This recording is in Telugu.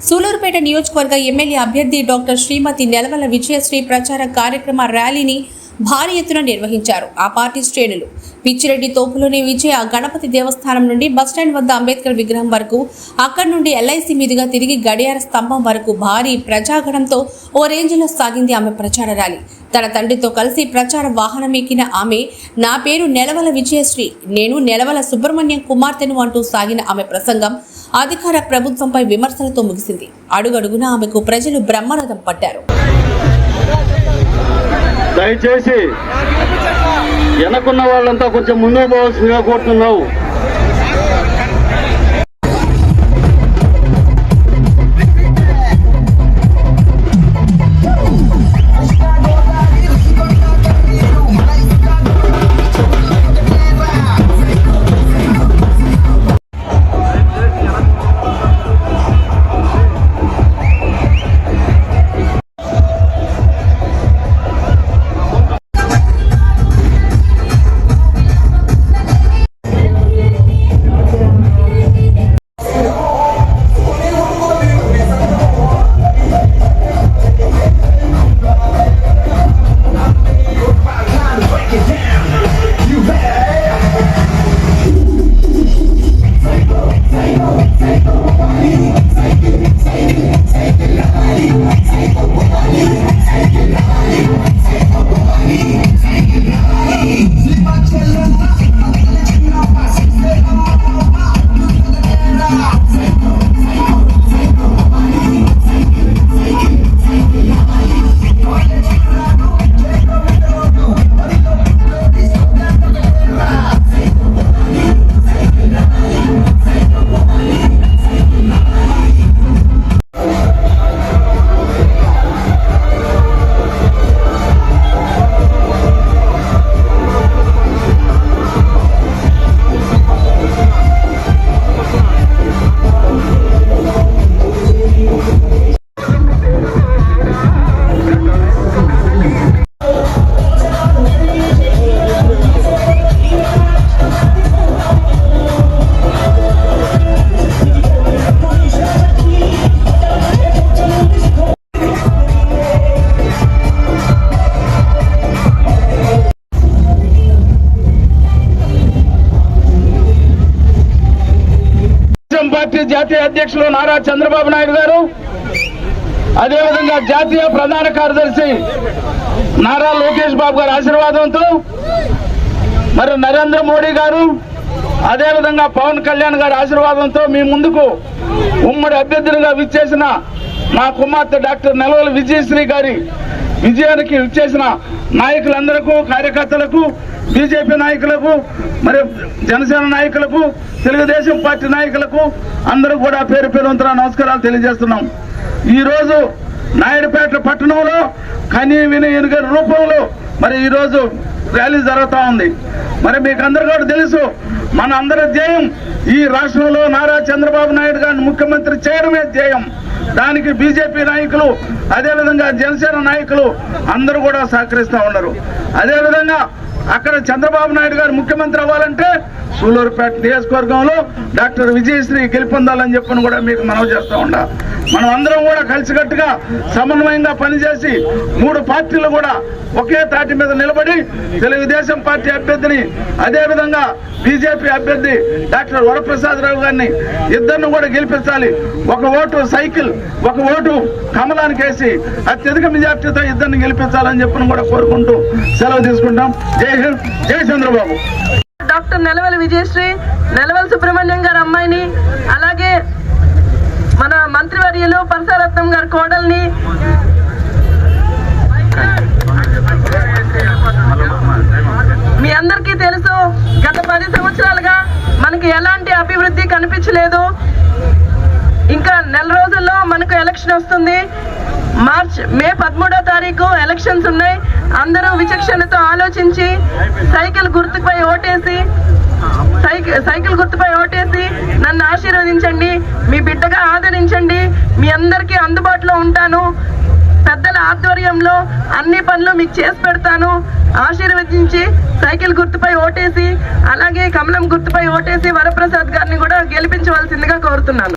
సూలూరుపేట నియోజకవర్గ ఎమ్మెల్యే అభ్యర్థి డాక్టర్ శ్రీమతి నెలవల విజయశ్రీ ప్రచార కార్యక్రమ ర్యాలీని భారీ ఎత్తున నిర్వహించారు. ఆ పార్టీ శ్రేణులు పిచ్చిరెడ్డి తోపులోని విజయ గణపతి దేవస్థానం నుండి బస్టాండ్ వద్ద అంబేద్కర్ విగ్రహం వరకు, అక్కడి నుండి ఎల్ఐసి మీదుగా తిరిగి గడియార స్తంభం వరకు భారీ ప్రజాగణంతో ఓ రేంజ్లో సాగింది ఆమె ప్రచార ర్యాలీ. తన తండ్రితో కలిసి ప్రచార వాహనం ఎక్కిన ఆమె నా పేరు నెలవల విజయశ్రీ, నేను నెలవల సుబ్రహ్మణ్యం కుమార్తెను అంటూ సాగిన ఆమె ప్రసంగం అధికార ప్రభుత్వంపై విమర్శలతో ముగిసింది. అడుగడుగునా ఆమెకు ప్రజలు బ్రహ్మరథం పట్టారు. దయచేసి వెనకున్న వాళ్ళంతా కొంచెం ముందుకు పోవాల్సిందిగా కోరుతున్నావు. పార్టీ జాతీయ అధ్యక్షులు నారా చంద్రబాబు నాయుడు గారు, అదేవిధంగా జాతీయ ప్రధాన కార్యదర్శి నారా లోకేష్ బాబు గారి ఆశీర్వాదంతో, మరి నరేంద్ర మోడీ గారు, అదేవిధంగా పవన్ కళ్యాణ్ గారి ఆశీర్వాదంతో మీ ముందుకు ఉమ్మడి అభ్యర్థులుగా విచ్చేసిన నా కుమార్తె డాక్టర్ నెలవల విజయశ్రీ గారి విజయానికి విచ్చేసిన నాయకులందరికీ, కార్యకర్తలకు, బీజేపీ నాయకులకు, మరి జనసేన నాయకులకు, తెలుగుదేశం పార్టీ నాయకులకు అందరూ కూడా పేరు పేరున నమస్కారాలు తెలియజేస్తున్నాం. ఈరోజు నాయుడుపేట పట్టణంలో కని విని ఎరుగని రూపంలో మరి ఈరోజు ర్యాలీ జరుగుతూ ఉంది. మరి మీకు అందరూ కూడా తెలుసు, మన అందరి ధ్యేయం ఈ రాష్ట్రంలో నారా చంద్రబాబు నాయుడు గారిని ముఖ్యమంత్రి చేయడమే ధ్యేయం. దానికి బీజేపీ నాయకులు, అదేవిధంగా జనసేన నాయకులు అందరూ కూడా సహకరిస్తూ ఉన్నారు. అదేవిధంగా అక్కడ చంద్రబాబు నాయుడు గారు ముఖ్యమంత్రి అవ్వాలంటే సూలూరుపేట నియోజకవర్గంలో డాక్టర్ విజయశ్రీ గెలుపొందాలని చెప్పని కూడా మీకు మనవి చేస్తూ ఉండా. మనం అందరం కూడా కలిసికట్టుగా సమన్వయంగా పనిచేసి 3 పార్టీలు కూడా ఒకే తాటి మీద నిలబడి తెలుగుదేశం పార్టీ అభ్యర్థిని, అదేవిధంగా బీజేపీ అభ్యర్థి డాక్టర్ వరప్రసాదరావు గారిని ఇద్దరిని కూడా గెలిపించాలి. ఒక ఓటు సైకిల్, ఒక ఓటు కమలానికి వేసి అత్యధిక మెజార్టీతో ఇద్దరిని గెలిపించాలని చెప్పని కూడా కోరుకుంటూ సెలవు తీసుకుంటాం. జై హింద్, జై చంద్రబాబు. డాక్టర్ నెలవల విజయశ్రీ, నెలవల సుబ్రహ్మణ్యం గారి అమ్మాయిని, అలాగే మన మంత్రివర్యులు పరసారత్నం గారి కోడల్ని, మీ అందరికీ తెలుసు గత 10 సంవత్సరాలుగా మనకి ఎలాంటి అభివృద్ధి కనిపించలేదు. ఇంకా నెల రోజుల్లో మనకు ఎలక్షన్ వస్తుంది. మే 13వ తారీఖు ఎలక్షన్స్ ఉన్నాయి. అందరూ విచక్షణతో ఆలోచించి సైకిల్ గుర్తుపై ఓటేసి నన్ను ఆశీర్వదించండి, మీ బిడ్డగా ఆదరించండి. మీ అందరికీ అందుబాటులో ఉంటాను. పెద్దల ఆధ్వర్యంలో అన్ని పనులు మీకు చేసి పెడతాను. ఆశీర్వదించి సైకిల్ గుర్తుపై ఓటేసి, అలాగే కమలం గుర్తుపై ఓటేసి వరప్రసాద్ గారిని కూడా గెలిపించవలసిందిగా కోరుతున్నాను.